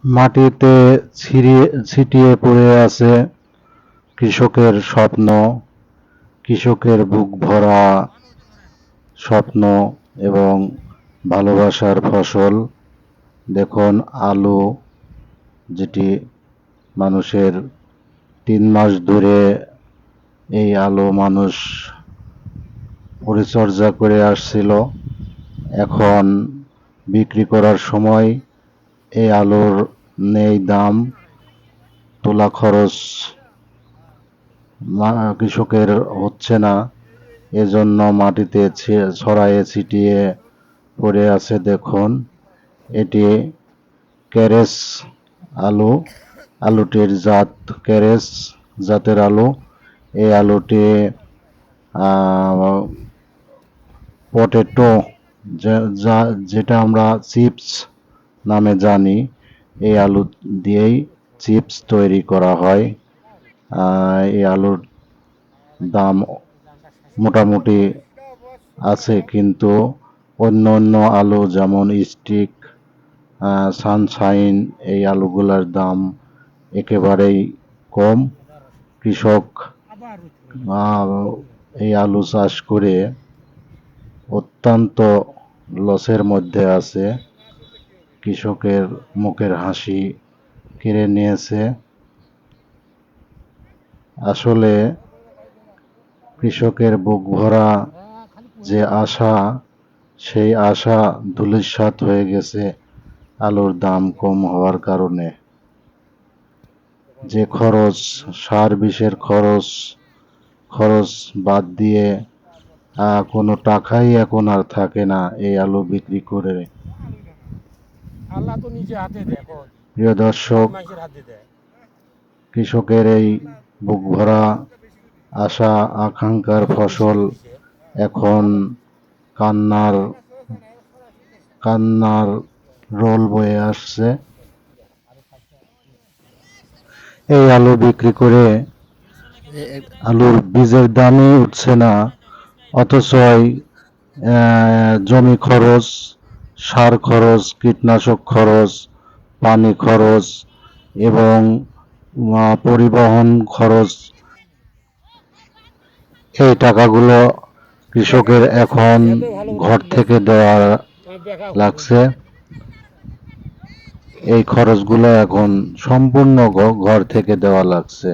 মাটিতে ছিটিয়ে পড়ে আছে কৃষকের স্বপ্ন, কৃষকের বুক ভরা স্বপ্ন এবং ভালোবাসার ফসল। দেখুন আলু, যেটি মানুষের 3 মাস ধরে এই আলু মানুষ পরিচর্যা করে আসছিল। এখন বিক্রি করার সময় এই আলুর নেই দাম, তোলা খরচ কৃষকের হচ্ছে না, এজন্য মাটিতে ছড়াইয়ে ছিটিয়ে পড়ে আছে। দেখুন এটি ক্যারেস আলু, আলুটির জাত ক্যারেস জাতের আলু। এই আলুটি পটেটো, যেটা আমরা চিপস নামে জানি, এই আলু দিয়েই চিপস তৈরি করা হয়। এই আলুর দাম মোটামুটি আছে, কিন্তু অন্য অন্য আলু যেমন স্টিক, সানশাইন, এই আলুগুলার দাম একেবারেই কম। কৃষক এই আলু চাষ করে অত্যন্ত লসের মধ্যে আছে। কৃষকের মুখের হাসি কেড়ে নিয়েছে। আসলে কৃষকের বুক ভরা যে আশা, সেই আশা ধূলিসাৎ হয়ে গেছে আলুর দাম কম হওয়ার কারণে। যে খরচ, সার বিষের খরচ বাদ দিয়ে কোনো টাকাই এখন আর থাকে না এই আলু বিক্রি করে। প্রিয় দর্শক, কৃষকের এই বুক ভরা আশা আকাঙ্ক্ষার ফসল এখন কান্নার রোল বয়ে আসছে। এই আলু বিক্রি করে আলুর বীজের দামই উঠছে না, অথচ জমি খরচ, সার খরচ, কীটনাশক খরচ, পানি খরচ এবং পরিবহন খরচ, এই টাকাগুলো কৃষকের এখন ঘর থেকে দেওয়া লাগছে। এই খরচগুলো এখন সম্পূর্ণ ঘর থেকে দেওয়া লাগছে।